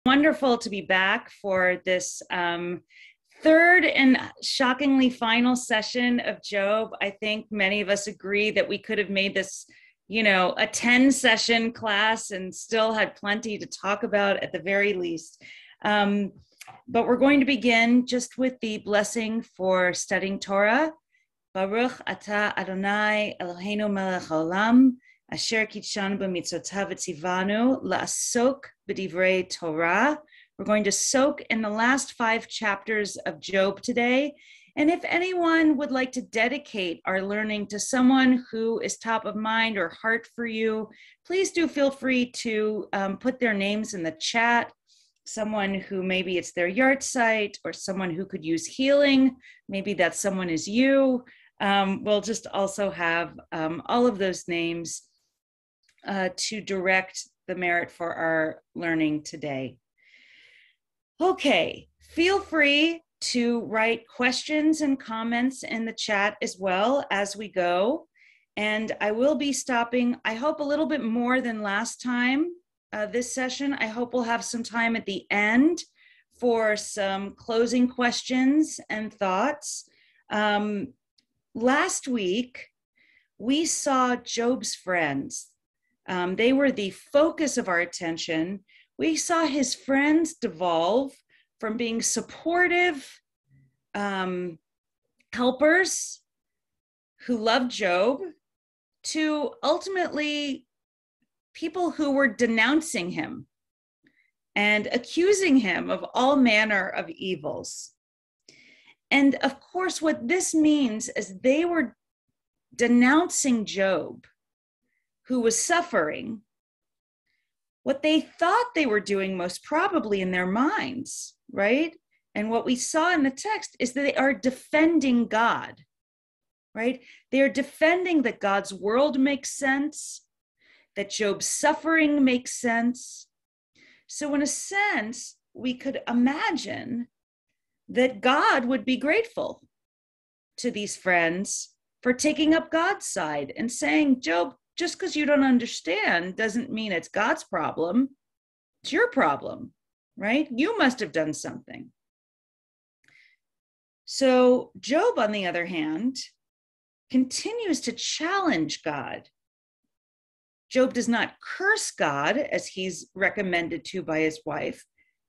Wonderful to be back for this third and shockingly final session of Job. I think many of us agree that we could have made this, a 10-session class and still had plenty to talk about at the very least. But we're going to begin just with the blessing for studying Torah. Baruch atah Adonai Eloheinu melech haolam, asher kitshanu b'mitzvotav v'tzivanu la'asok b'divrei Torah. We're going to soak in the last 5 chapters of Job today. And if anyone would like to dedicate our learning to someone who is top of mind or heart for you, please do feel free to put their names in the chat. Someone who maybe it's their yard site or someone who could use healing. Maybe that someone is you. We'll just also have all of those names to direct the merit for our learning today. Okay, feel free to write questions and comments in the chat as well as we go. And I will be stopping, I hope, a little bit more than last time. This session, I hope we'll have some time at the end for some closing questions and thoughts. Last week, we saw Job's friends. They were the focus of our attention. We saw his friends devolve from being supportive helpers who loved Job to ultimately people who were denouncing him and accusing him of all manner of evils. And of course, what this means is they were denouncing Job, who was suffering. What they thought they were doing most probably in their minds, right? And what we saw in the text is that they are defending God, right? They are defending that God's world makes sense, that Job's suffering makes sense. So in a sense, we could imagine that God would be grateful to these friends for taking up God's side and saying, Job, just because you don't understand doesn't mean it's God's problem. It's your problem, right? You must have done something. So Job, on the other hand, continues to challenge God. Job does not curse God as he's recommended to by his wife,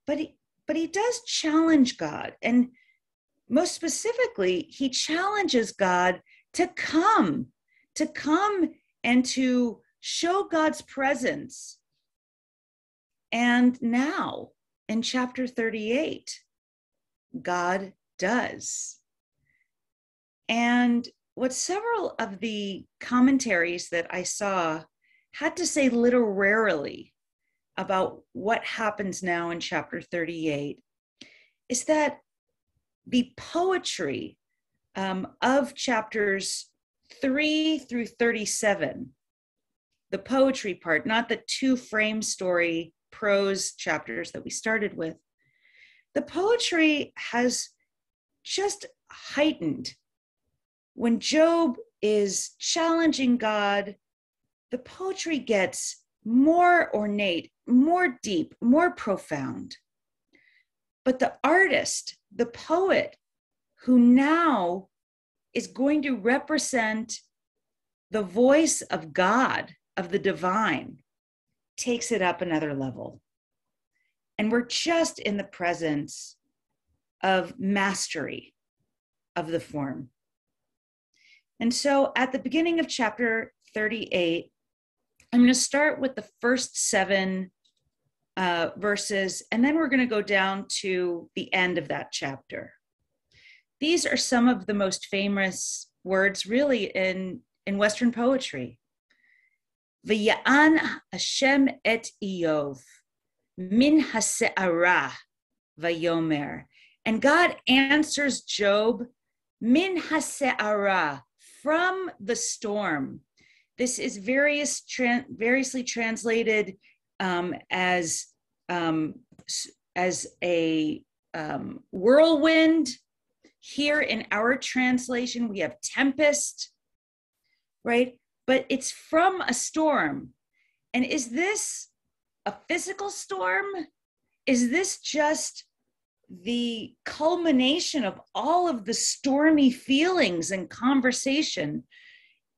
but he does challenge God. And most specifically, he challenges God to come and to show God's presence. And now in chapter 38, God does. And what several of the commentaries that I saw had to say literarily about what happens now in chapter 38 is that the poetry of chapters 3 through 37, the poetry part, not the 2 frame story prose chapters that we started with, the poetry has just heightened. When Job is challenging God, the poetry gets more ornate, more deep, more profound. But the artist, the poet, who now is going to represent the voice of God, of the divine, takes it up another level. And we're just in the presence of mastery of the form. And so at the beginning of chapter 38, I'm going to start with the first 7 verses, and then we're going to go down to the end of that chapter. These are some of the most famous words really in Western poetry. V'ya'an Hashem et Iyov min hase'ara vayomer. And God answers Job min hase'ara, from the storm. This is variously translated as a whirlwind. Here in our translation, we have tempest, right? But it's from a storm. And is this a physical storm? is this just the culmination of all of the stormy feelings and conversation?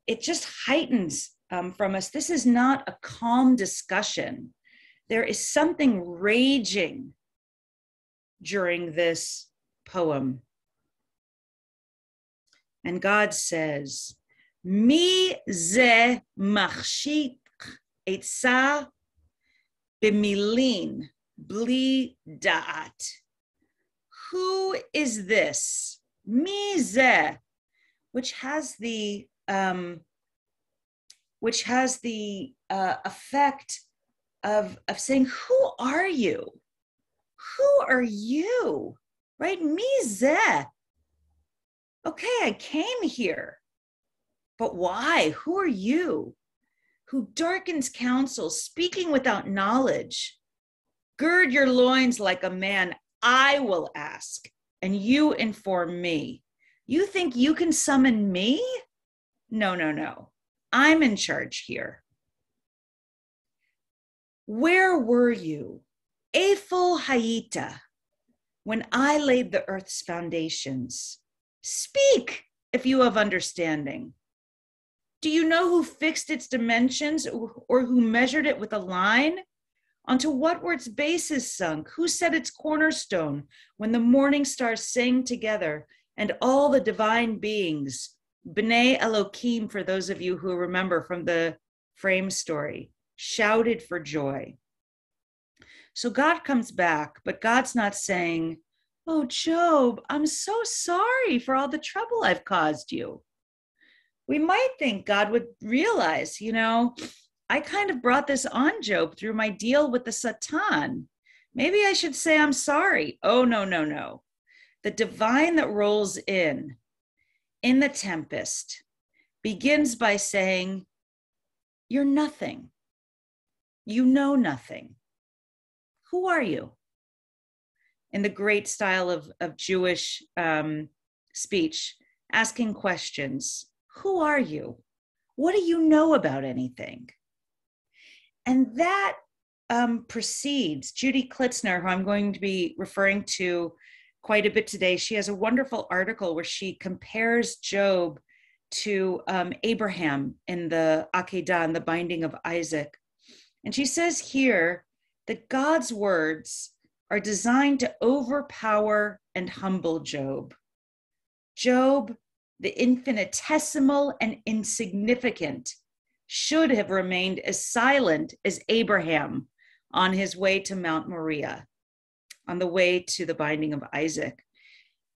It just heightens from us. This is not a calm discussion. There is something raging during this poem. And God says, Mi ze machshik etza b'milin bli da'at. Who is this? Mi ze, which has the effect of saying, who are you? Who are you? Right? Mi ze. Okay, I came here. But why? Who are you? Who darkens counsel, speaking without knowledge? Gird your loins like a man. I will ask, and you inform me. You think you can summon me? No, no, no. I'm in charge here. Where were you, Ephel Hayita, when I laid the earth's foundations? Speak if you have understanding. Do you know who fixed its dimensions or who measured it with a line? Onto what were its bases sunk? Who set its cornerstone when the morning stars sang together and all the divine beings, B'nai Elohim, for those of you who remember from the frame story, shouted for joy? So God comes back, but God's not saying, oh, Job, I'm so sorry for all the trouble I've caused you. We might think God would realize, I kind of brought this on Job through my deal with the Satan. Maybe I should say I'm sorry. Oh, no, no, no. The divine that rolls in the tempest begins by saying, you're nothing. You know nothing. Who are you? In the great style of Jewish speech, asking questions. Who are you? What do you know about anything? And that precedes Judy Klitzner, who I'm going to be referring to quite a bit today. She has a wonderful article where she compares Job to Abraham in the Akedah, in the binding of Isaac. And she says here that God's words are designed to overpower and humble Job. Job, the infinitesimal and insignificant, should have remained as silent as Abraham on his way to Mount Moriah, on the way to the binding of Isaac.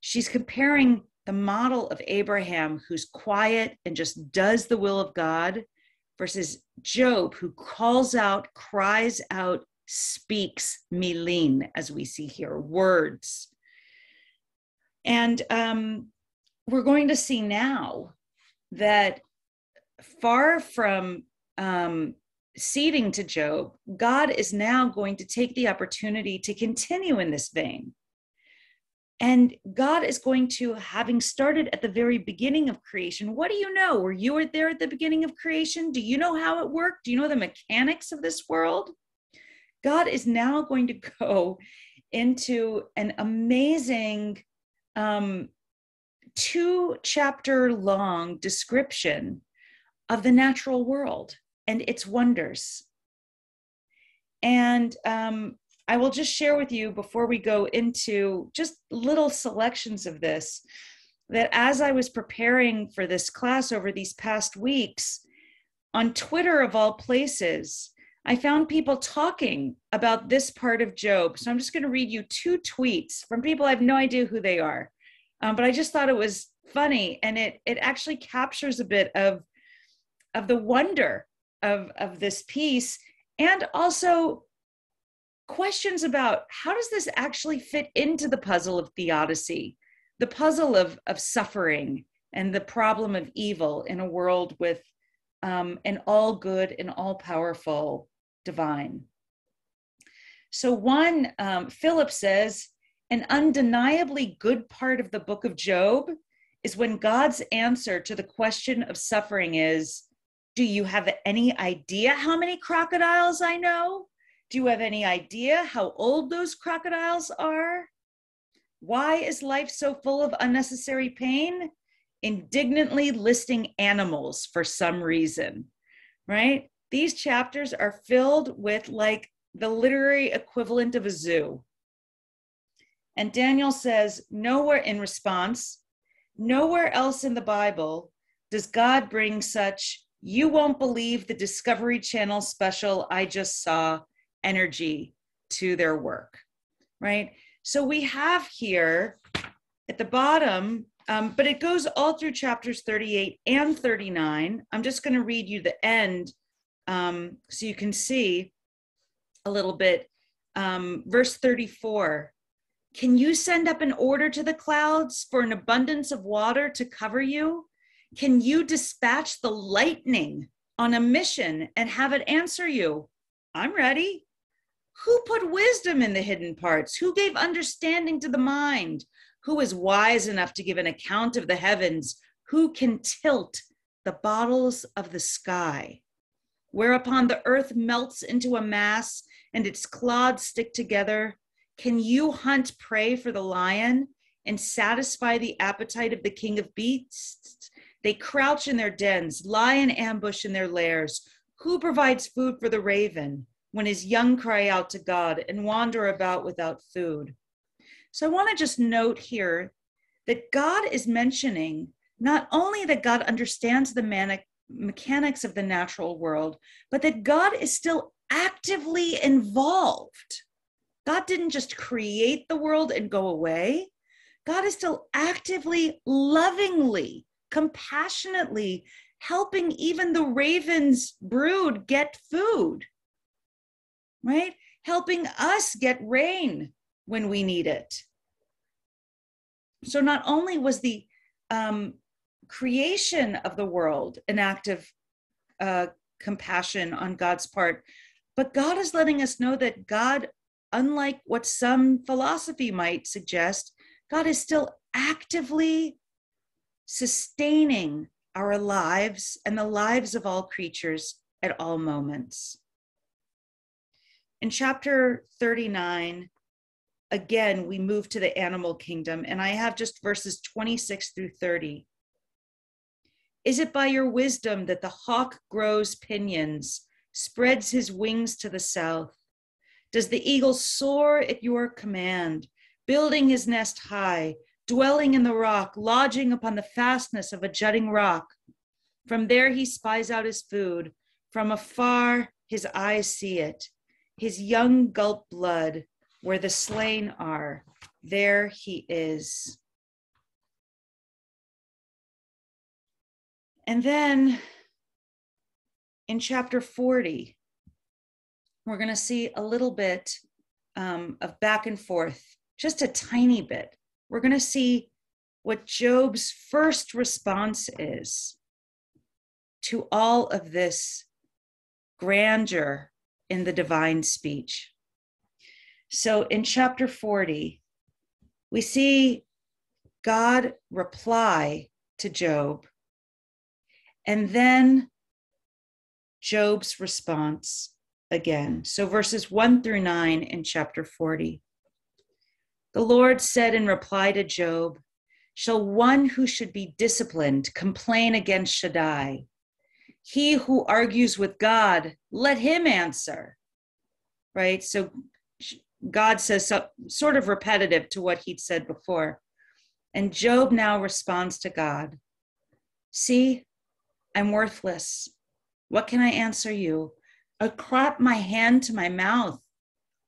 She's comparing the model of Abraham, who's quiet and just does the will of God, versus Job, who calls out, cries out, speaks milin, as we see here, words. And we're going to see now that far from ceding to Job, God is now going to take the opportunity to continue in this vein. And God is going to, having started at the very beginning of creation, what do you know? Were you there at the beginning of creation? Do you know how it worked? Do you know the mechanics of this world? God is now going to go into an amazing 2-chapter long description of the natural world and its wonders. And I will just share with you before we go into just little selections of this, that as I was preparing for this class over these past weeks, on Twitter of all places, I found people talking about this part of Job. So I'm just going to read you 2 tweets from people. I have no idea who they are, but I just thought it was funny. And it actually captures a bit of the wonder of this piece, and also questions about how does this actually fit into the puzzle of theodicy, the puzzle of suffering and the problem of evil in a world with an all good and all powerful divine. So one, Philip says, an undeniably good part of the book of Job is when God's answer to the question of suffering is, do you have any idea how many crocodiles I know? Do you have any idea how old those crocodiles are? Why is life so full of unnecessary pain? Indignantly listing animals for some reason, right? These chapters are filled with like the literary equivalent of a zoo. And Daniel says, nowhere in response, nowhere else in the Bible does God bring such, you won't believe the Discovery Channel special I just saw energy to their work, right? So we have here at the bottom, but it goes all through chapters 38 and 39. I'm just going to read you the end so you can see a little bit. Verse 34, can you send up an order to the clouds for an abundance of water to cover you? Can you dispatch the lightning on a mission and have it answer you? I'm ready. Who put wisdom in the hidden parts? Who gave understanding to the mind? Who is wise enough to give an account of the heavens? Who can tilt the bottles of the sky? Whereupon the earth melts into a mass and its clods stick together. Can you hunt prey for the lion and satisfy the appetite of the king of beasts? They crouch in their dens, lie in ambush in their lairs. Who provides food for the raven when his young cry out to God and wander about without food? So I want to just note here that God is mentioning not only that God understands the mechanics of the natural world, but that God is still actively involved. God didn't just create the world and go away. God is still actively, lovingly, compassionately helping even the raven's brood get food, right? Helping us get rain when we need it. So not only was the creation of the world an act of compassion on God's part, but God is letting us know that God, unlike what some philosophy might suggest, God is still actively sustaining our lives and the lives of all creatures at all moments. In chapter 39, again, we move to the animal kingdom, and I have just verses 26 through 30. Is it by your wisdom that the hawk grows pinions, spreads his wings to the south? Does the eagle soar at your command, building his nest high, dwelling in the rock, lodging upon the fastness of a jutting rock? From there he spies out his food. From afar his eyes see it. His young gulp blood. Where the slain are, there he is. And then in chapter 40, we're going to see a little bit of back and forth, just a tiny bit. We're going to see what Job's first response is to all of this grandeur in the divine speech. So in chapter 40, we see God reply to Job, and then Job's response again. So verses 1 through 9 in chapter 40. The Lord said in reply to Job, shall one who should be disciplined complain against Shaddai? He who argues with God, let him answer. Right? So God says sort of repetitive to what he'd said before. And Job now responds to God. See, I'm worthless. What can I answer you? I clap my hand to my mouth.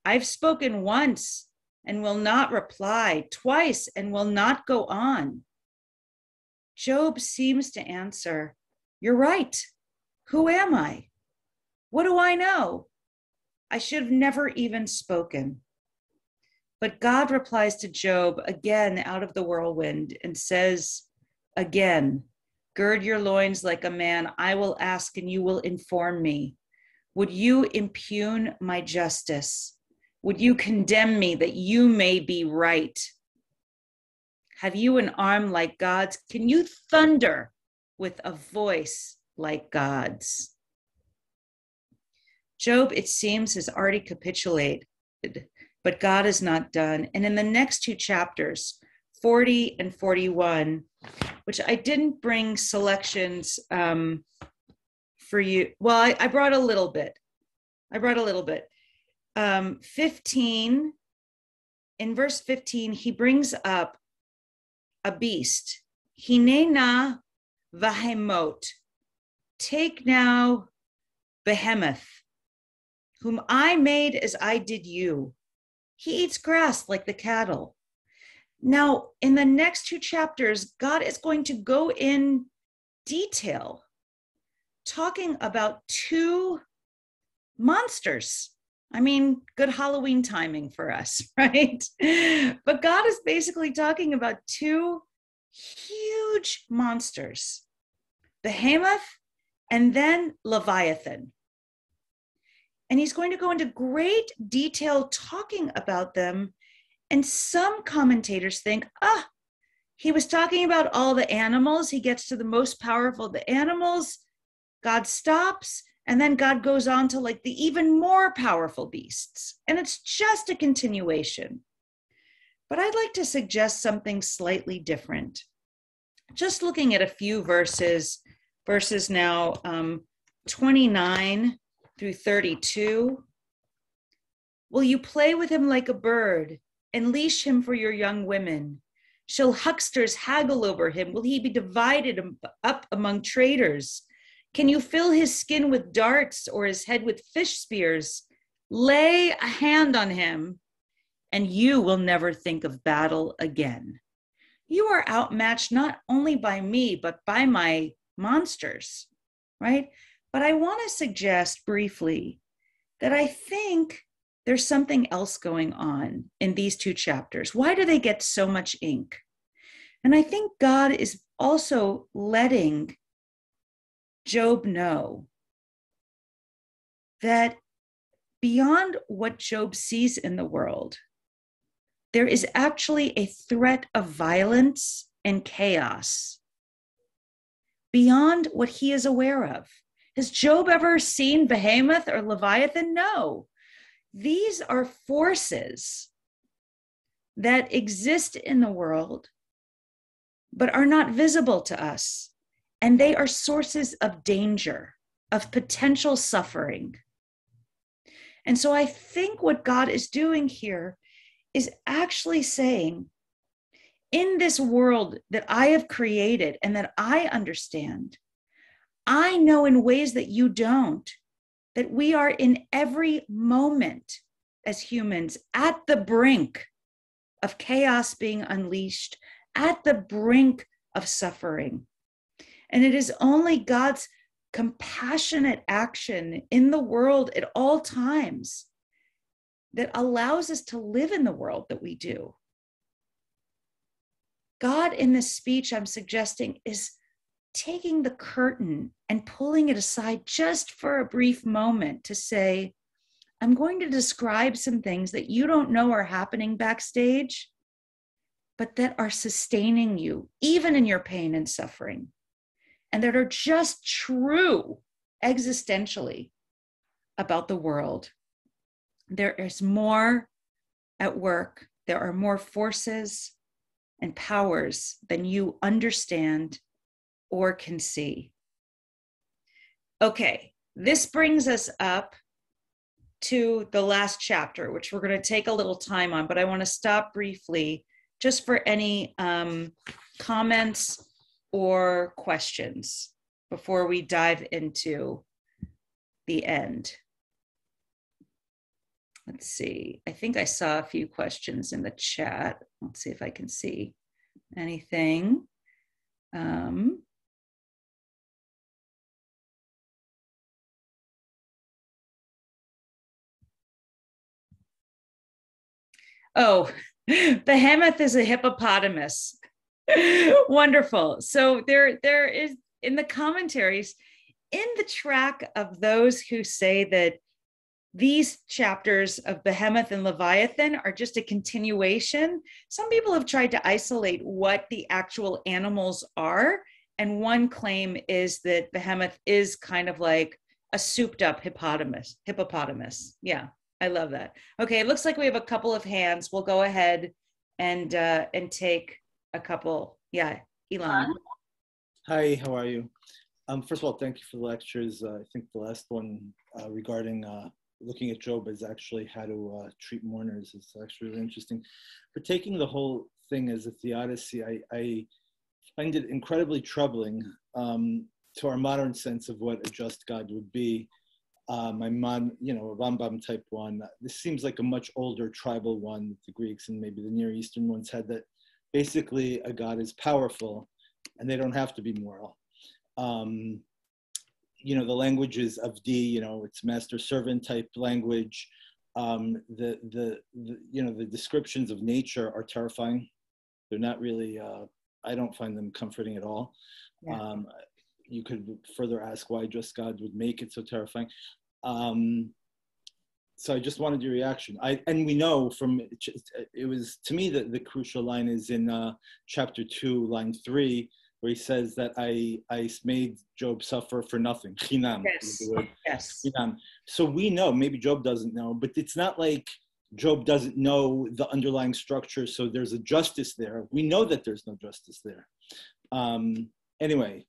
I've spoken once and will not reply, twice and will not go on. Job seems to answer, you're right. Who am I? What do I know? I should have never even spoken. But God replies to Job again out of the whirlwind and says again, gird your loins like a man. I will ask and you will inform me. Would you impugn my justice? Would you condemn me that you may be right? Have you an arm like God's? Can you thunder with a voice like God's? Job, it seems, has already capitulated, but God is not done. And in the next two chapters, 40 and 41, which I didn't bring selections for you. Well, I brought a little bit. 15, in verse 15, he brings up a beast. Hinena vahemot. Take now behemoth, whom I made as I did you. He eats grass like the cattle. Now, in the next two chapters, God is going to go in detail, talking about two monsters. I mean, good Halloween timing for us, right? But God is basically talking about two huge monsters, Behemoth and then Leviathan. And he's going to go into great detail talking about them. And some commentators think, he was talking about all the animals. He gets to the most powerful of the animals. God stops. And then God goes on to like the even more powerful beasts. And it's just a continuation. But I'd like to suggest something slightly different. Just looking at a few verses now 29 through 32. Will you play with him like a bird and leash him for your young women? Shall hucksters haggle over him? Will he be divided up among traders? Can you fill his skin with darts or his head with fish spears? Lay a hand on him, and you will never think of battle again. You are outmatched not only by me, but by my monsters, right? But I want to suggest briefly that I think there's something else going on in these two chapters. Why do they get so much ink? And I think God is also letting Job know that beyond what Job sees in the world, there is actually a threat of violence and chaos beyond what he is aware of. Has Job ever seen Behemoth or Leviathan? No. These are forces that exist in the world, but are not visible to us. And they are sources of danger, of potential suffering. And so I think what God is doing here is actually saying, in this world that I have created and that I understand, I know in ways that you don't, that we are in every moment as humans at the brink of chaos being unleashed, at the brink of suffering. And it is only God's compassionate action in the world at all times that allows us to live in the world that we do. God, in this speech I'm suggesting, is taking the curtain and pulling it aside just for a brief moment to say, I'm going to describe some things that you don't know are happening backstage, but that are sustaining you, even in your pain and suffering, and that are just true existentially about the world. There is more at work. There are more forces and powers than you understand or can see. Okay, this brings us up to the last chapter, which we're going to take a little time on, but I want to stop briefly just for any comments or questions before we dive into the end. Let's see. I think I saw a few questions in the chat. Let's see if I can see anything. Oh, Behemoth is a hippopotamus. Wonderful. So there is in the commentaries, in the track of those who say that these chapters of Behemoth and Leviathan are just a continuation, some people have tried to isolate what the actual animals are. And one claim is that Behemoth is kind of like a souped up hippopotamus. Yeah, I love that. Okay, it looks like we have a couple of hands. We'll go ahead and take a couple. Yeah, Elon. Hi, how are you? First of all, thank you for the lectures. I think the last one regarding looking at Job as actually how to treat mourners is actually really interesting. But taking the whole thing as a theodicy, I find it incredibly troubling to our modern sense of what a just God would be. My mom, a Rambam type one. This seems like a much older tribal one that the Greeks and maybe the Near Eastern ones had, that basically a God is powerful and they don't have to be moral. The languages of D, it's master servant type language. The descriptions of nature are terrifying. They're not really, I don't find them comforting at all. Yeah. You could further ask why just God would make it so terrifying. So I just wanted your reaction. And we know from, it was, to me, the crucial line is in chapter 2, line 3, where he says that I made Job suffer for nothing. Chinam. Yes. Yes. Chinam. So we know, maybe Job doesn't know, but it's not like Job doesn't know the underlying structure, so there's a justice there. We know that there's no justice there. Anyway.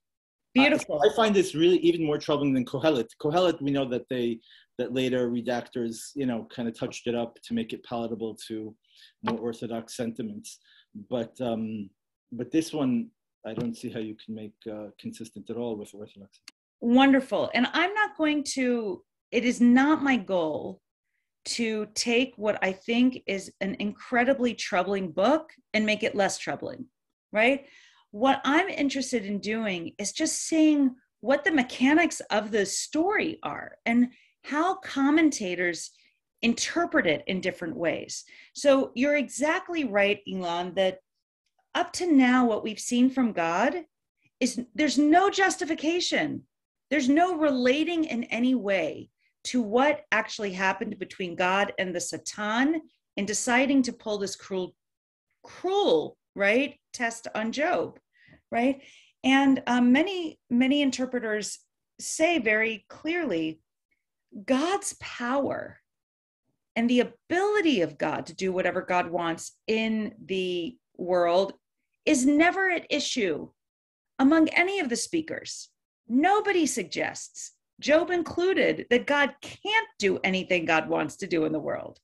Beautiful. I find this really even more troubling than Kohelet. Kohelet, we know that that later redactors, kind of touched it up to make it palatable to more orthodox sentiments. But this one, I don't see how you can make consistent at all with orthodoxy. Wonderful. And I'm not going to, it is not my goal to take what I think is an incredibly troubling book and make it less troubling, right? What I'm interested in doing is just seeing what the mechanics of the story are and how commentators interpret it in different ways. So you're exactly right, Elon, that up to now, what we've seen from God is there's no justification. There's no relating in any way to what actually happened between God and the Satan in deciding to pull this cruel, right, test on Job, right? And many interpreters say very clearly, God's power and the ability of God to do whatever God wants in the world is never at issue among any of the speakers. Nobody suggests, Job included, that God can't do anything God wants to do in the world.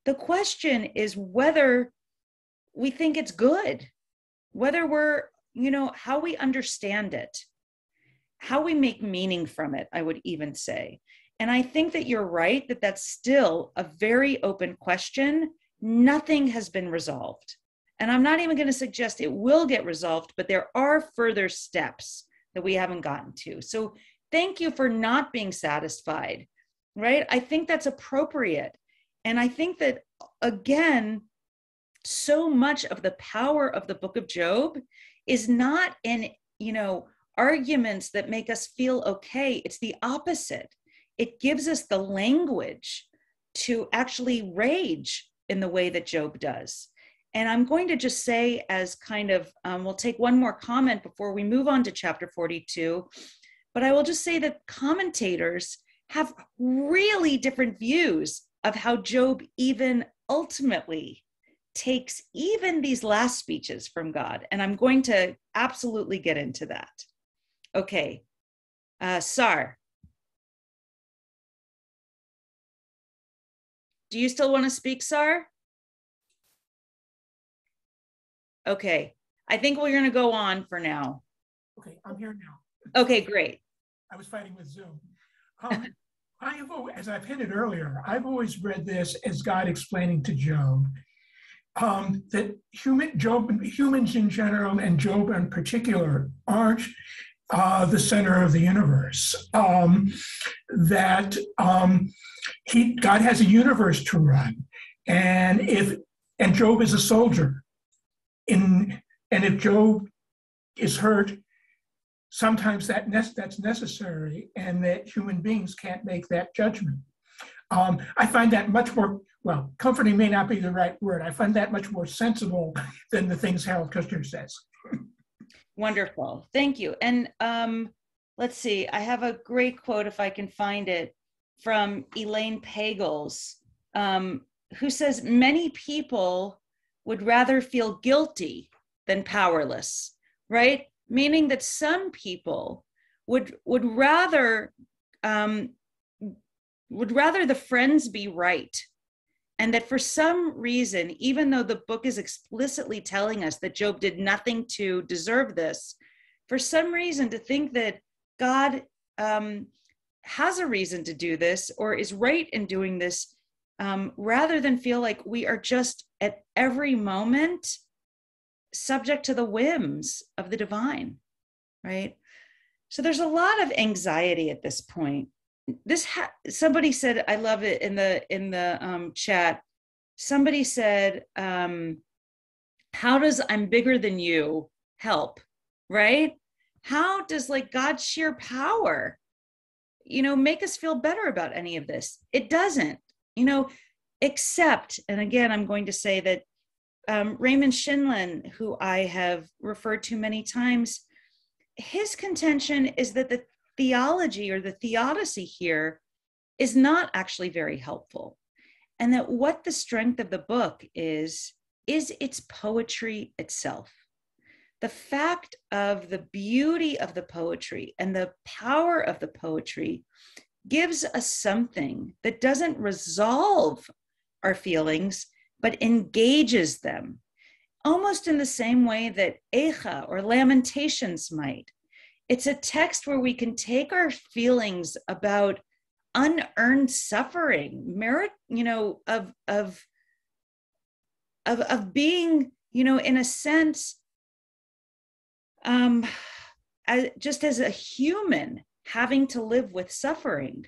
The question is whether we think it's good, whether we're, how we understand it, how we make meaning from it, I would even say. And I think that you're right, that that's still a very open question. Nothing has been resolved. And I'm not even going to suggest it will get resolved, but there are further steps that we haven't gotten to. So thank you for not being satisfied, right? I think that's appropriate. And I think that, again, so much of the power of the book of Job is not in, arguments that make us feel okay. It's the opposite. It gives us the language to actually rage in the way that Job does. And I'm going to just say, as kind of, we'll take one more comment before we move on to chapter 42, but I will just say that commentators have really different views of how Job even ultimately takes even these last speeches from God. And I'm going to absolutely get into that. Okay, Sar. Do you still want to speak, Sar? Okay, I think we're going to go on for now. Okay, I'm here now. Okay, great. I was fighting with Zoom. As I've hinted earlier, I've always read this as God explaining to Job that humans in general and Job in particular aren't the center of the universe. God has a universe to run, and Job is a soldier. And if Job is hurt, sometimes that's necessary, and that human beings can't make that judgment. I find that much more, comforting may not be the right word. I find that much more sensible than the things Harold Kushner says. Wonderful, thank you. And let's see, I have a great quote, if I can find it, from Elaine Pagels, who says, many people would rather feel guilty than powerless, right? Meaning that some people would rather the friends be right. And that for some reason, even though the book is explicitly telling us that Job did nothing to deserve this, for some reason to think that God has a reason to do this or is right in doing this, rather than feel like we are just at every moment subject to the whims of the divine, right? So there's a lot of anxiety at this point. Somebody said, I love it in the chat. Somebody said, how does I'm bigger than you help, right? How does like God's sheer power, make us feel better about any of this? It doesn't, except, and again, I'm going to say that Raymond Shinlin, who I have referred to many times, his contention is that the theology or the theodicy here is not actually very helpful. And that what the strength of the book is its poetry itself. The fact of the beauty of the poetry and the power of the poetry gives us something that doesn't resolve our feelings, but engages them, almost in the same way that Eicha or Lamentations might. It's a text where we can take our feelings about unearned suffering, merit, of being, in a sense, just as a human having to live with suffering,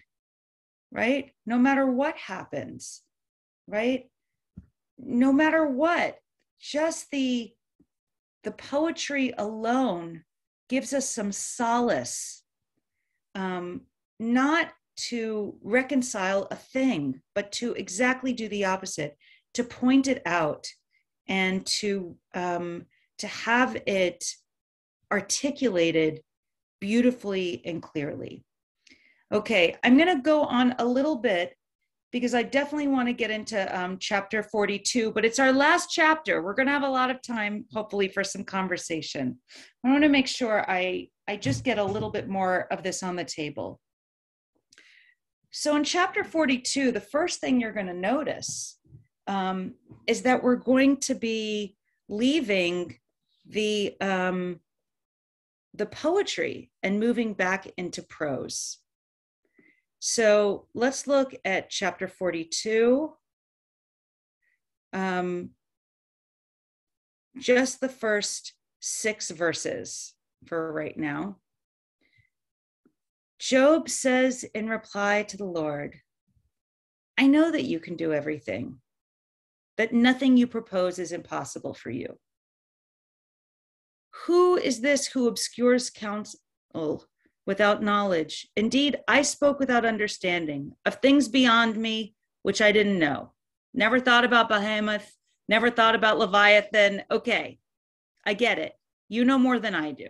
right? No matter what happens, right? No matter what, just the poetry alone gives us some solace, not to reconcile a thing, but to exactly do the opposite, to point it out and to have it articulated beautifully and clearly. Okay, I'm going to go on a little bit because I definitely want to get into chapter 42, but it's our last chapter. We're going to have a lot of time, hopefully, for some conversation. I want to make sure I just get a little bit more of this on the table. So in chapter 42, the first thing you're going to notice is that we're going to be leaving the poetry and moving back into prose. So let's look at chapter 42. Just the first 6 verses for right now. Job says in reply to the Lord, I know that you can do everything, that nothing you propose is impossible for you. Who is this who obscures counsel without knowledge? Indeed, I spoke without understanding of things beyond me, which I didn't know. Never thought about Behemoth, never thought about Leviathan. Okay, I get it. You know more than I do.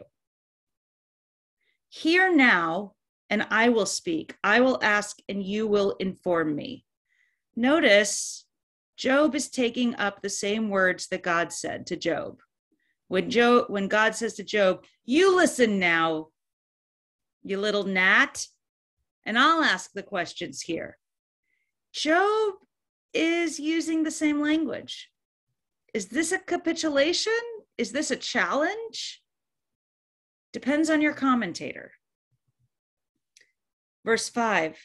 Hear now, and I will speak. I will ask, and you will inform me. Notice, Job is taking up the same words that God said to Job. When God says to Job, you listen now, you little gnat, and I'll ask the questions here. Job is using the same language. Is this a capitulation? Is this a challenge? Depends on your commentator. Verse 5,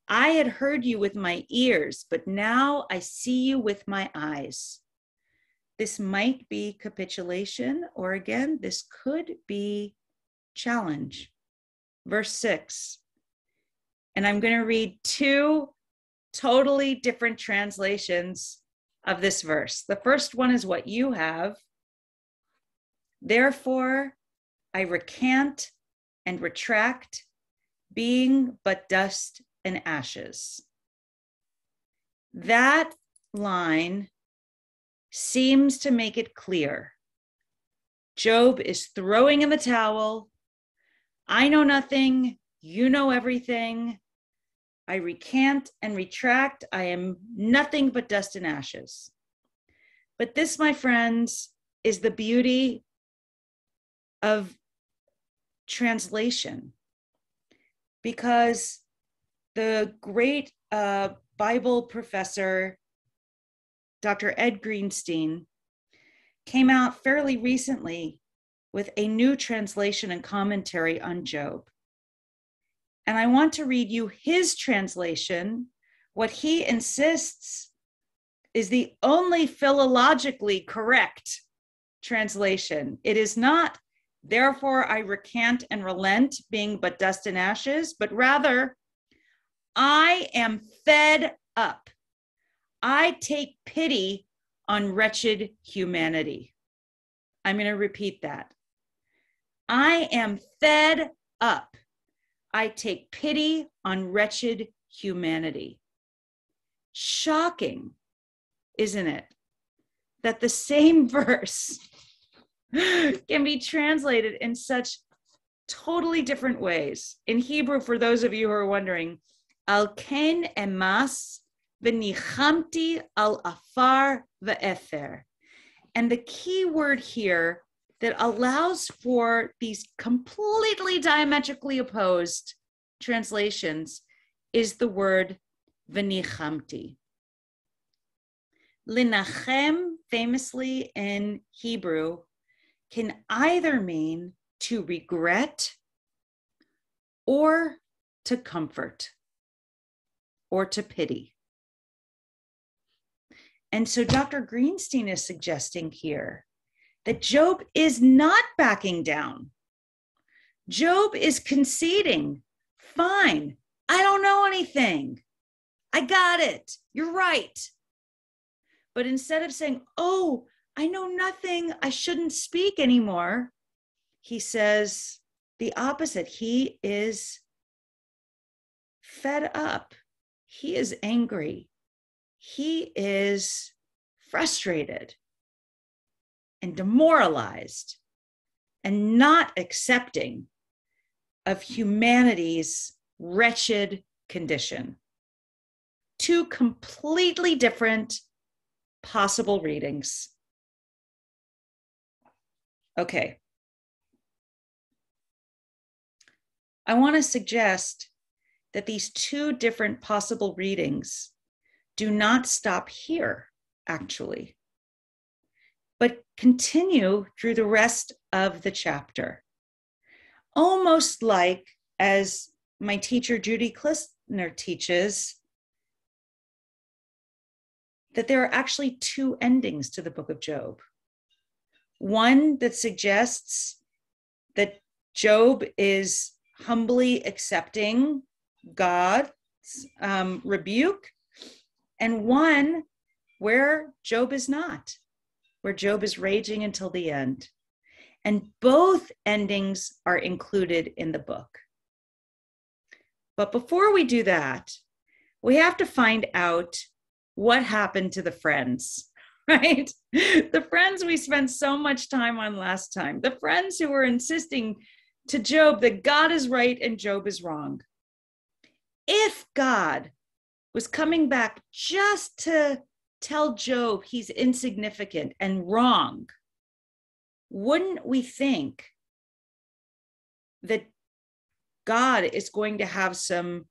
I had heard you with my ears, but now I see you with my eyes. This might be capitulation, or again, this could be challenge. Verse 6, and I'm going to read 2 totally different translations of this verse. The first one is what you have. Therefore, I recant and retract, being but dust and ashes. That line seems to make it clear. Job is throwing in the towel, I know nothing, you know everything. I recant and retract. I am nothing but dust and ashes. But this, my friends, is the beauty of translation, because the great Bible professor, Dr. Ed Greenstein, came out fairly recently with a new translation and commentary on Job. And I want to read you his translation, what he insists is the only philologically correct translation. It is not, therefore I recant and relent, being but dust and ashes, but rather, I am fed up. I take pity on wretched humanity. I'm going to repeat that. I am fed up. I take pity on wretched humanity. Shocking, isn't it, that the same verse can be translated in such totally different ways. In Hebrew, for those of you who are wondering, al ken emas v'nichamti al afar ve'efer. And the key word here that allows for these completely diametrically opposed translations is the word v'nichamti. Linachem, famously in Hebrew, can either mean to regret or to comfort or to pity. And so Dr. Greenstein is suggesting here that Job is not backing down. Job is conceding, fine, I don't know anything. I got it. You're right. But instead of saying, oh, I know nothing, I shouldn't speak anymore, he says the opposite. He is fed up. He is angry. He is frustrated and demoralized and not accepting of humanity's wretched condition. Two completely different possible readings. Okay. I want to suggest that these two different possible readings do not stop here, actually, but continue through the rest of the chapter. Almost like, as my teacher Judy Klistner teaches, that there are actually two endings to the book of Job. One that suggests that Job is humbly accepting God's rebuke, and one where Job is not, where Job is raging until the end. And both endings are included in the book. But before we do that, we have to find out what happened to the friends, right? The friends we spent so much time on last time, the friends who were insisting to Job that God is right and Job is wrong. If God was coming back just to tell Job he's insignificant and wrong, wouldn't we think that God is going to have some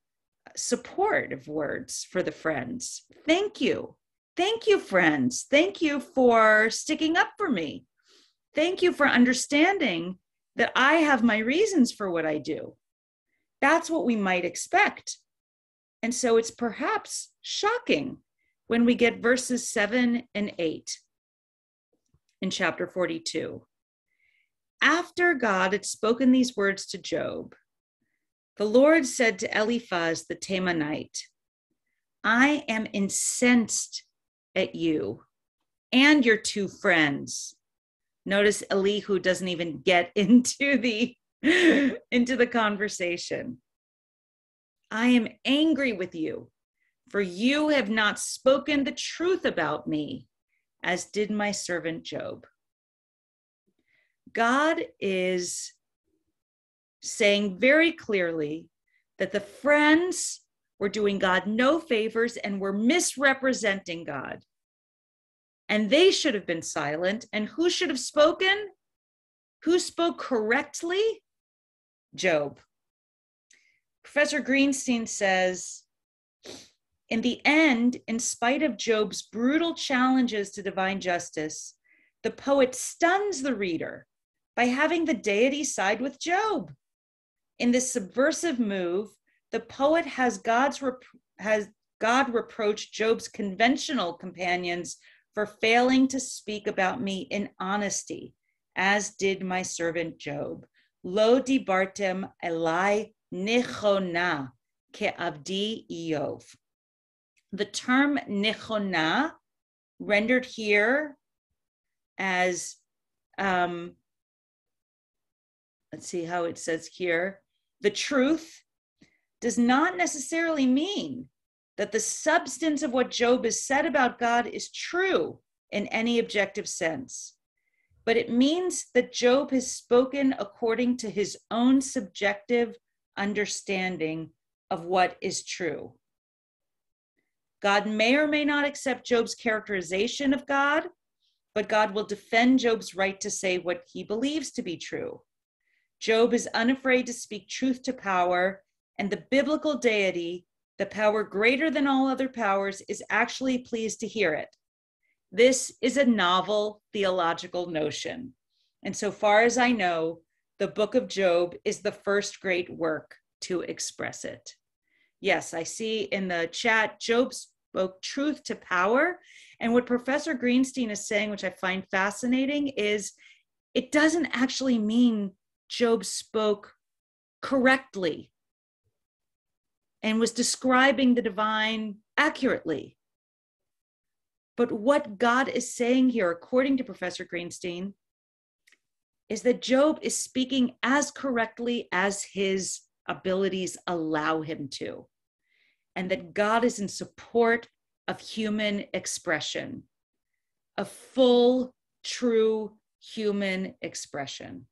supportive words for the friends? Thank you. Thank you, friends. Thank you for sticking up for me. Thank you for understanding that I have my reasons for what I do. That's what we might expect. And so it's perhaps shocking when we get verses 7 and 8 in chapter 42. After God had spoken these words to Job, the Lord said to Eliphaz the Temanite, I am incensed at you and your two friends. Notice Elihu doesn't even get into the conversation. I am angry with you, for you have not spoken the truth about me, as did my servant Job. God is saying very clearly that the friends were doing God no favors and were misrepresenting God. And they should have been silent. And who should have spoken? Who spoke correctly? Job. Professor Greenstein says, in the end, in spite of Job's brutal challenges to divine justice, the poet stuns the reader by having the deity side with Job. In this subversive move, the poet has God reproach Job's conventional companions for failing to speak about me in honesty, as did my servant Job. Lo dibartem elai nichona ke'avdi Iyov. The term nichona, rendered here as, let's see how it says here, the truth, does not necessarily mean that the substance of what Job has said about God is true in any objective sense, but it means that Job has spoken according to his own subjective understanding of what is true. God may or may not accept Job's characterization of God, but God will defend Job's right to say what he believes to be true. Job is unafraid to speak truth to power, and the biblical deity, the power greater than all other powers, is actually pleased to hear it. This is a novel theological notion. And so far as I know, the book of Job is the first great work to express it. Yes, I see in the chat, Job spoke truth to power. And what Professor Greenstein is saying, which I find fascinating, is it doesn't actually mean Job spoke correctly and was describing the divine accurately. But what God is saying here, according to Professor Greenstein, is that Job is speaking as correctly as his abilities allow him to, and that God is in support of human expression, a full, true human expression.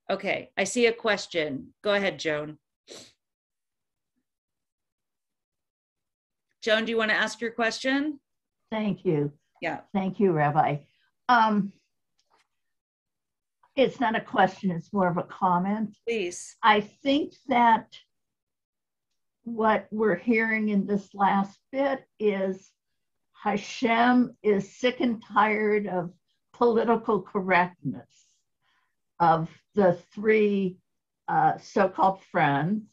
Okay, I see a question. Go ahead, Joan. Joan, do you want to ask your question? Thank you. Yeah. Thank you, Rabbi. It's not a question, it's more of a comment. Please. I think that what we're hearing in this last bit is Hashem is sick and tired of political correctness of the three so-called friends,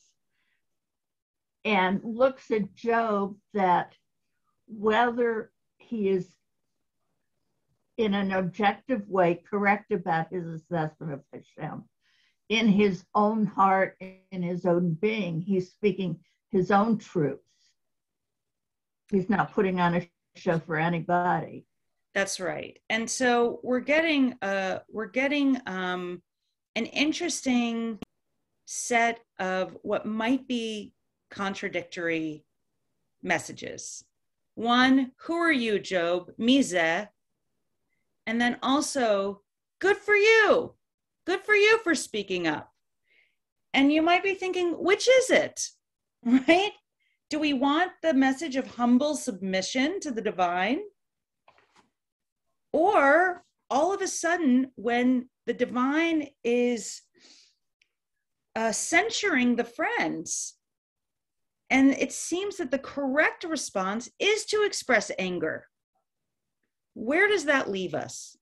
and looks at Job that whether he is in an objective way correct about his assessment of Hashem, in his own heart, in his own being, he's speaking his own truth. He's not putting on a show for anybody. That's right. And so we're getting an interesting set of what might be contradictory messages. One, who are you, Job? Mizeh. And then also, good for you. Good for you for speaking up. And you might be thinking, which is it? Right? Do we want the message of humble submission to the divine? Or all of a sudden, when the divine is censuring the friends, and it seems that the correct response is to express anger, where does that leave us?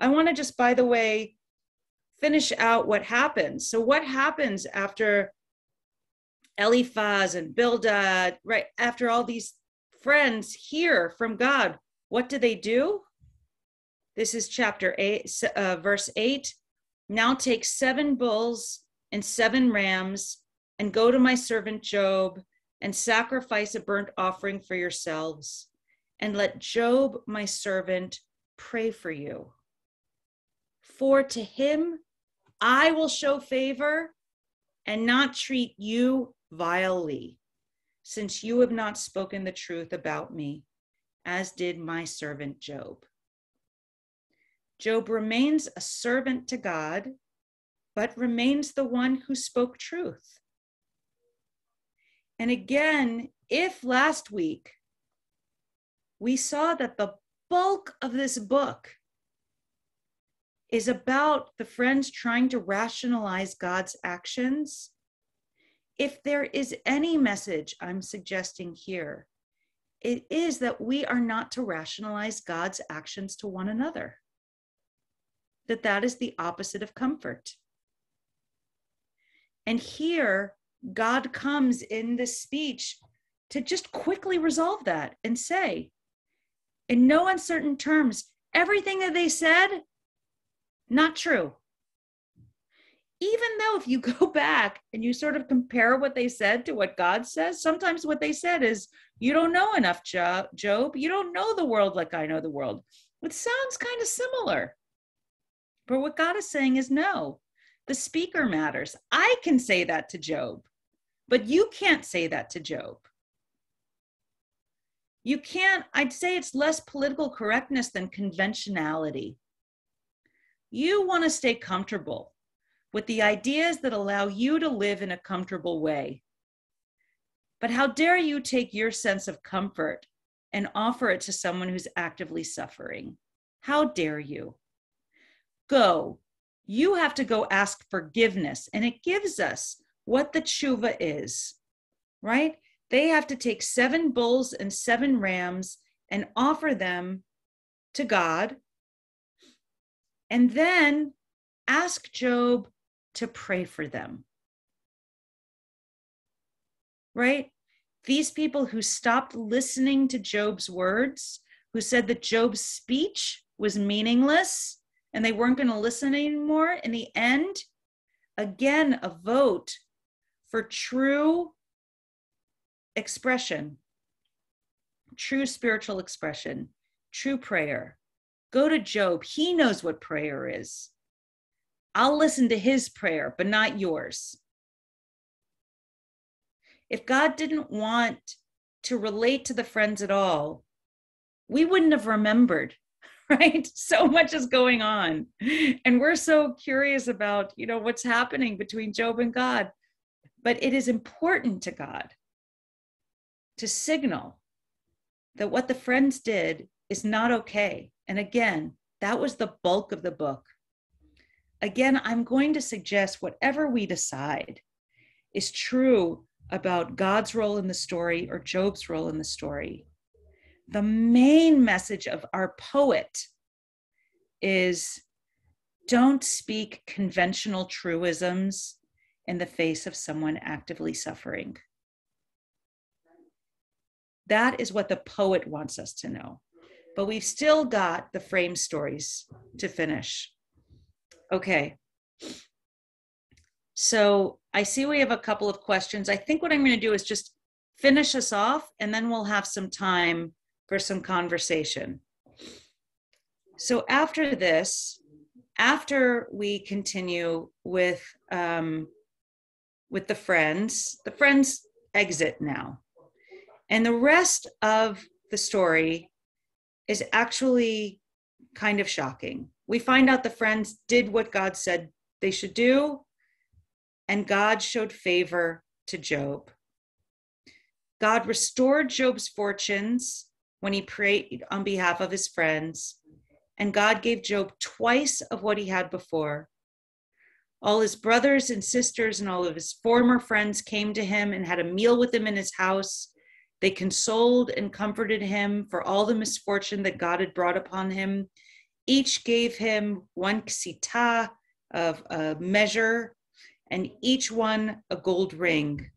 I want to just, by the way, finish out what happens. So what happens after Eliphaz and Bildad, right after all these friends hear from God? What do? This is chapter 8, verse 8. Now take 7 bulls and 7 rams and go to my servant Job and sacrifice a burnt offering for yourselves. And let Job, my servant, pray for you. For to him I will show favor and not treat you vilely, since you have not spoken the truth about me, as did my servant Job. Job remains a servant to God, but remains the one who spoke truth. And again, if last week we saw that the bulk of this book is about the friends trying to rationalize God's actions, if there is any message I'm suggesting here, it is that we are not to rationalize God's actions to one another, that is the opposite of comfort. And here, God comes in this speech to just quickly resolve that and say, in no uncertain terms, everything that they said, not true. Even though if you go back and you sort of compare what they said to what God says, sometimes what they said is, you don't know enough, Job. You don't know the world like I know the world. It sounds kind of similar. But what God is saying is, no, the speaker matters. I can say that to Job, but you can't say that to Job. You can't, I'd say it's less political correctness than conventionality. You want to stay comfortable with the ideas that allow you to live in a comfortable way. But how dare you take your sense of comfort and offer it to someone who's actively suffering? How dare you? Go. You have to go ask forgiveness. And it gives us what the tshuva is, right? They have to take 7 bulls and 7 rams and offer them to God. And then ask Job to pray for them. Right? These people who stopped listening to Job's words, who said that Job's speech was meaningless and they weren't going to listen anymore, in the end, again, a vote for true expression, true spiritual expression, true prayer. Go to Job. He knows what prayer is. I'll listen to his prayer, but not yours. If God didn't want to relate to the friends at all, we wouldn't have remembered, right? So much is going on. And we're so curious about, what's happening between Job and God. But it is important to God to signal that what the friends did is not okay. And again, that was the bulk of the book. Again, I'm going to suggest whatever we decide is true about God's role in the story or Job's role in the story. The main message of our poet is, don't speak conventional truisms in the face of someone actively suffering. That is what the poet wants us to know. But we've still got the frame stories to finish. Okay. So I see we have a couple of questions. I think what I'm going to do is just finish us off, and then we'll have some time for some conversation. So after this, after we continue with the friends exit now. And the rest of the story is actually kind of shocking. We find out the friends did what God said they should do, and God showed favor to Job. God restored Job's fortunes when he prayed on behalf of his friends, and God gave Job twice of what he had before. All his brothers and sisters and all of his former friends came to him and had a meal with him in his house. They consoled and comforted him for all the misfortune that God had brought upon him. Each gave him 1 ksita of a measure, and each one a gold ring.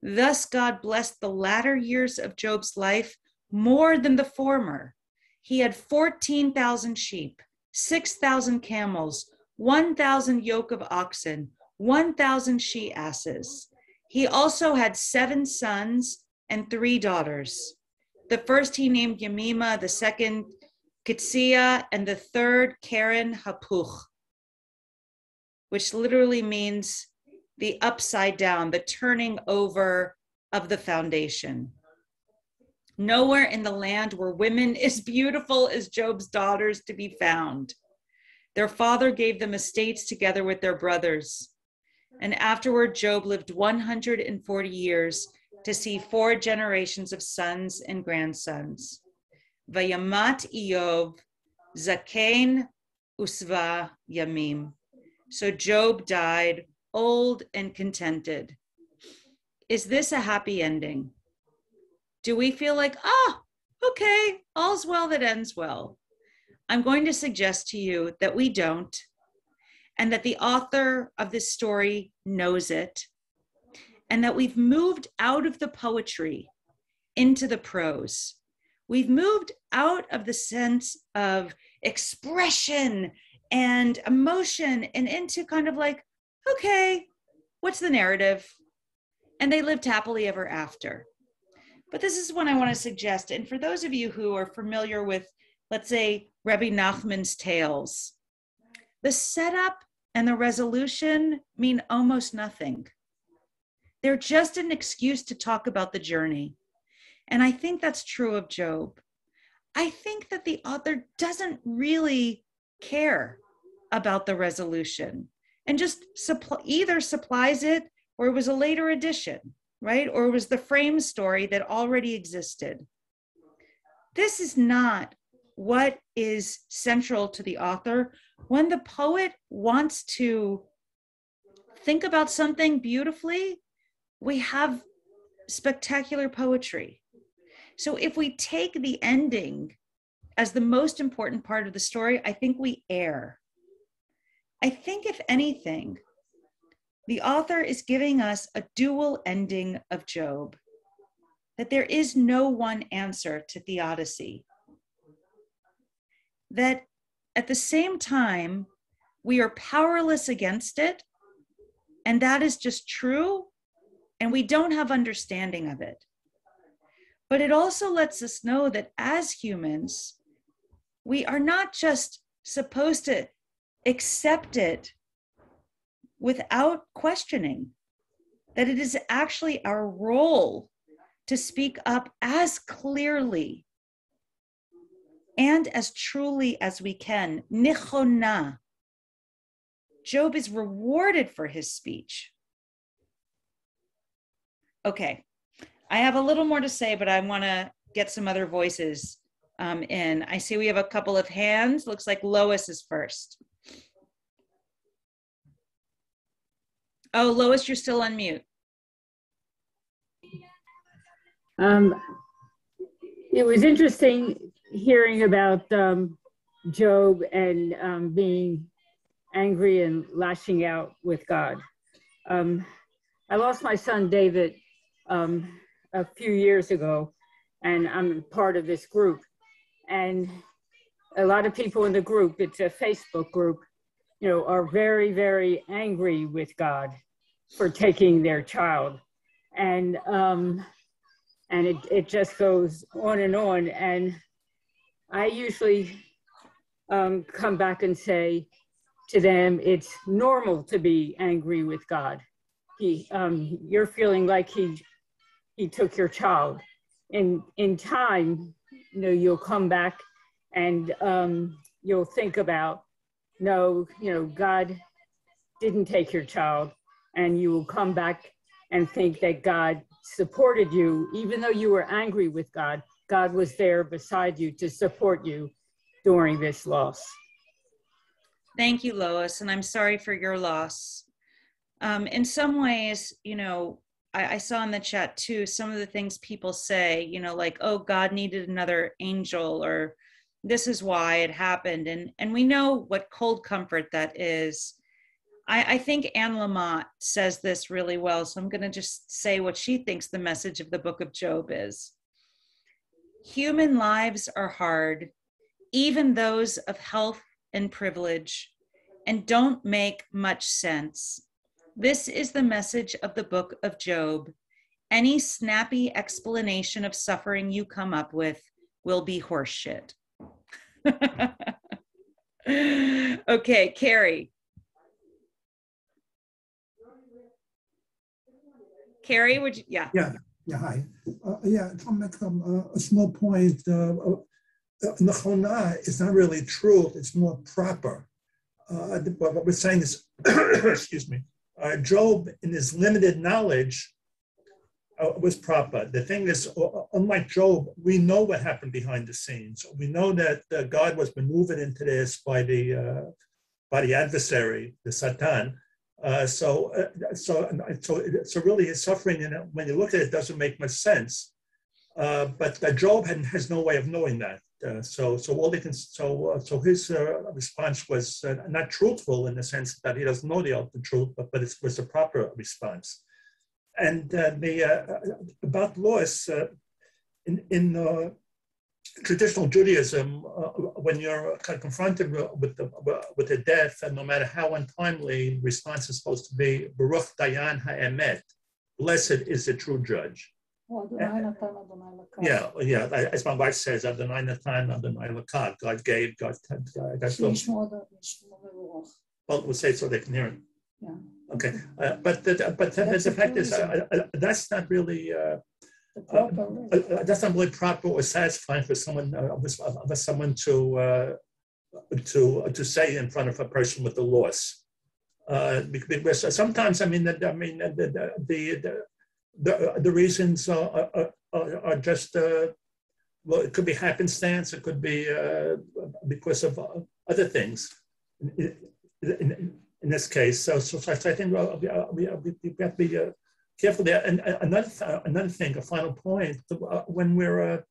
Thus God blessed the latter years of Job's life more than the former. He had 14,000 sheep, 6,000 camels, 1,000 yoke of oxen, 1,000 she-asses. He also had 7 sons and 3 daughters. The first he named Yemima, the second Kitsia, and the third Karen Hapuch, which literally means the upside down, the turning over of the foundation. Nowhere in the land were women as beautiful as Job's daughters to be found. Their father gave them estates together with their brothers. And afterward, Job lived 140 years to see 4 generations of sons and grandsons. Vayamat Iyov, Zakein Usva Yamim. So Job died old and contented. Is this a happy ending? Do we feel like, okay, all's well that ends well? I'm going to suggest to you that we don't, and that the author of this story knows it, and that we've moved out of the poetry into the prose. We've moved out of the sense of expression and emotion and into kind of like, okay, what's the narrative? And they lived happily ever after. But this is what I want to suggest. And for those of you who are familiar with, let's say, Rabbi Nachman's tales, the setup and the resolution mean almost nothing. They're just an excuse to talk about the journey. And I think that's true of Job. I think that the author doesn't really care about the resolution and just either supplies it, or it was a later addition, right? Or it was the frame story that already existed. This is not what is central to the author. When the poet wants to think about something beautifully, we have spectacular poetry. So if we take the ending as the most important part of the story, I think we err. I think if anything, the author is giving us a dual ending of Job, that there is no one answer to theodicy. That at the same time, we are powerless against it, and that is just true, and we don't have understanding of it. But it also lets us know that as humans, we are not just supposed to accept it without questioning, that it is actually our role to speak up as clearly and as truly as we can. Nichona. Job is rewarded for his speech. Okay, I have a little more to say, but I want to get some other voices in. I see we have a couple of hands. Looks like Lois is first. Oh, Lois, you're still on mute. It was interesting hearing about Job and being angry and lashing out with God. I lost my son, David, a few years ago, and I'm part of this group. And a lot of people in the group, it's a Facebook group, are very, very angry with God for taking their child. And it just goes on. And I usually come back and say to them, it's normal to be angry with God. You're feeling like he took your child. And in time, you'll come back and you'll think about, no, God didn't take your child. And you will come back and think that God supported you. Even though you were angry with God, God was there beside you to support you during this loss. Thank you, Lois. And I'm sorry for your loss. In some ways, I saw in the chat too, some of the things people say, like, oh, God needed another angel, or this is why it happened. And we know what cold comfort that is. I think Anne Lamott says this really well, so I'm going to just say what she thinks the message of the book of Job is. Human lives are hard, even those of health and privilege, and don't make much sense. This is the message of the book of Job. Any snappy explanation of suffering you come up with will be horseshit. Okay, Carrie. Carrie, would you? Yeah. Hi. To make a small point. Nechona is not really true. It's more proper. what we're saying is, excuse me, Job, in his limited knowledge, was proper. The thing is, unlike Job, we know what happened behind the scenes. We know that God was maneuvered into this by the adversary, the Satan. So really, his suffering, when you look at it, doesn't make much sense. But Job has no way of knowing that. So his response was not truthful in the sense that he doesn't know the truth, but it was a proper response. And about loss in traditional Judaism, when you're confronted with the death, and no matter how untimely, the response is supposed to be Baruch Dayan Ha'emet, blessed is the true judge. Yeah, as my wife says, Adonai Natan, Adonai Lakah, God gave, God took. Well, we'll say so they can hear it. Yeah. Okay, but the fact is, that's not really that's not really proper or satisfying for someone to say in front of a person with the loss, because sometimes the reasons are just well, it could be happenstance, it could be because of other things. In this case, so I think we have to be careful there. And another thing, a final point, when we're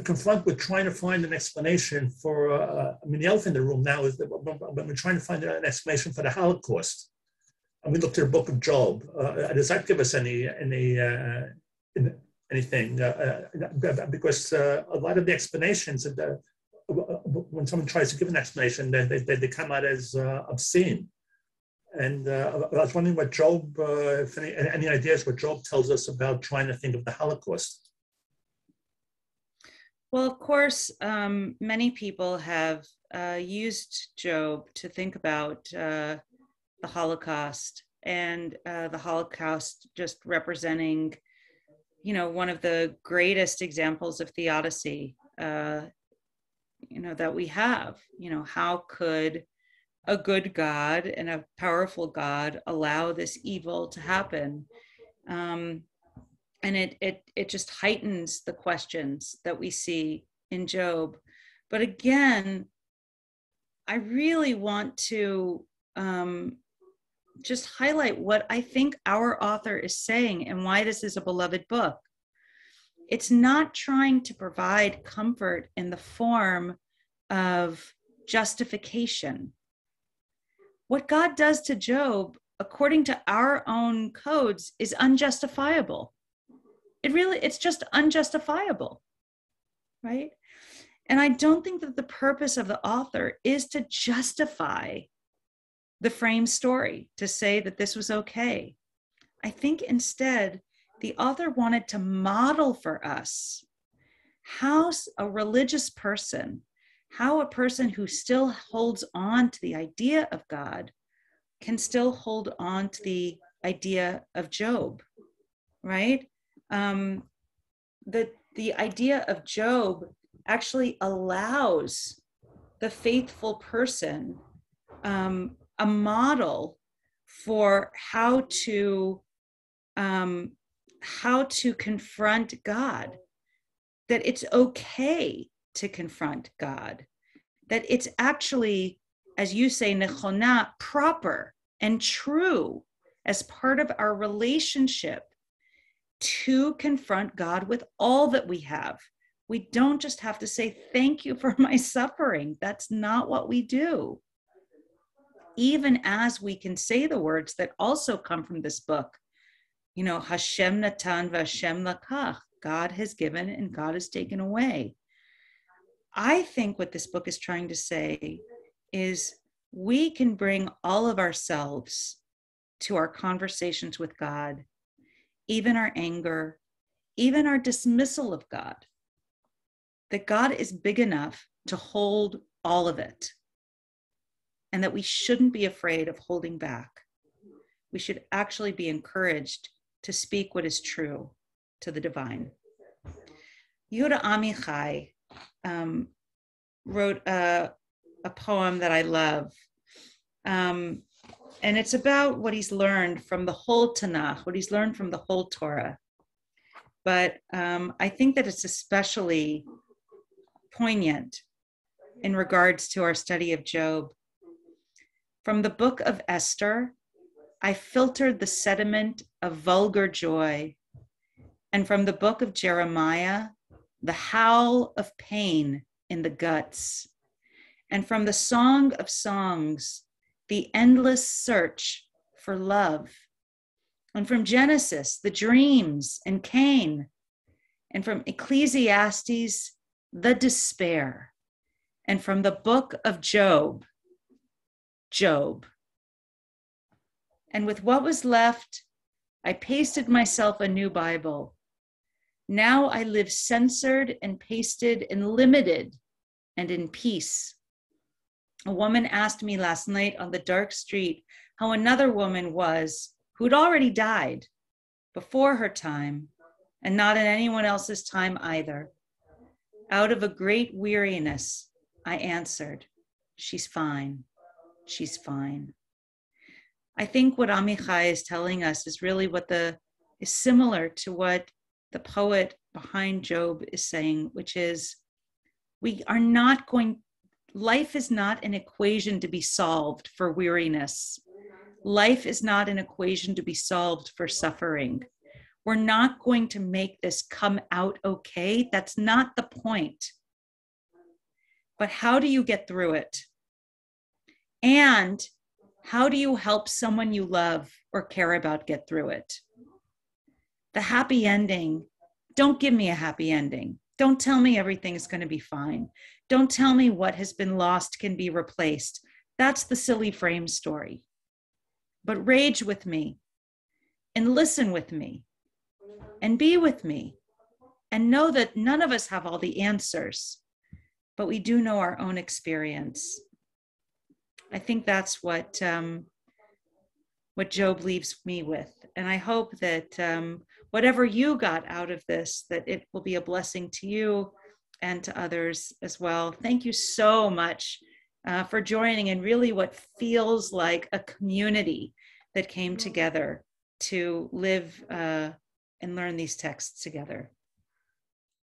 confronted with trying to find an explanation for, the elephant in the room now is that when we're trying to find an explanation for the Holocaust, and we looked at the book of Job, does that give us anything? Because a lot of the explanations when someone tries to give an explanation, they come out as obscene. And I was wondering what Job, if any ideas what Job tells us about trying to think of the Holocaust. Well, of course, many people have used Job to think about the Holocaust, and the Holocaust just representing, one of the greatest examples of theodicy, that we have. How could a good God and a powerful God allow this evil to happen? And it just heightens the questions that we see in Job. But again, I really want to just highlight what I think our author is saying and why this is a beloved book. It's not trying to provide comfort in the form of justification. What God does to Job, according to our own codes, is unjustifiable. It's just unjustifiable, right? And I don't think that the purpose of the author is to justify the framed story, to say that this was okay. I think instead, the author wanted to model for us how a religious person, how a person who still holds on to the idea of God can still hold on to the idea of Job, right? The idea of Job actually allows the faithful person a model for how to confront God, that it's okay to confront God, that it's actually, as you say, nechona, proper and true as part of our relationship to confront God with all that we have. We don't just have to say, thank you for my suffering. That's not what we do. Even as we can say the words that also come from this book, Hashem natan v'Hashem lakach, God has given and God has taken away. I think what this book is trying to say is we can bring all of ourselves to our conversations with God, even our anger, even our dismissal of God, that God is big enough to hold all of it, and that we shouldn't be afraid of holding back. We should actually be encouraged to speak what is true to the divine. Yehuda Amichai wrote a a poem that I love. And it's about what he's learned from the whole Tanakh, what he's learned from the whole Torah. But I think that it's especially poignant in regards to our study of Job. From the book of Esther, I filtered the sediment of vulgar joy. And from the book of Jeremiah, the howl of pain in the guts. And from the Song of Songs, the endless search for love. And from Genesis, the dreams and Cain. And from Ecclesiastes, the despair. And from the book of Job, Job. And with what was left, I pasted myself a new Bible. Now I live censored and pasted and limited and in peace. A woman asked me last night on the dark street how another woman was who'd already died before her time and not in anyone else's time either. Out of a great weariness, I answered, she's fine. She's fine. I think what Amichai is telling us is really is similar to what the poet behind Job is saying, which is life is not an equation to be solved for weariness. Life is not an equation to be solved for suffering. We're not going to make this come out okay. That's not the point. But how do you get through it? And how do you help someone you love or care about get through it? The happy ending, don't give me a happy ending. Don't tell me everything is going to be fine. Don't tell me what has been lost can be replaced. That's the silly frame story. But rage with me and listen with me and be with me and know that none of us have all the answers, but we do know our own experience. I think that's what Job leaves me with. And I hope that whatever you got out of this, that it will be a blessing to you and to others as well. Thank you so much for joining in really what feels like a community that came together to live and learn these texts together.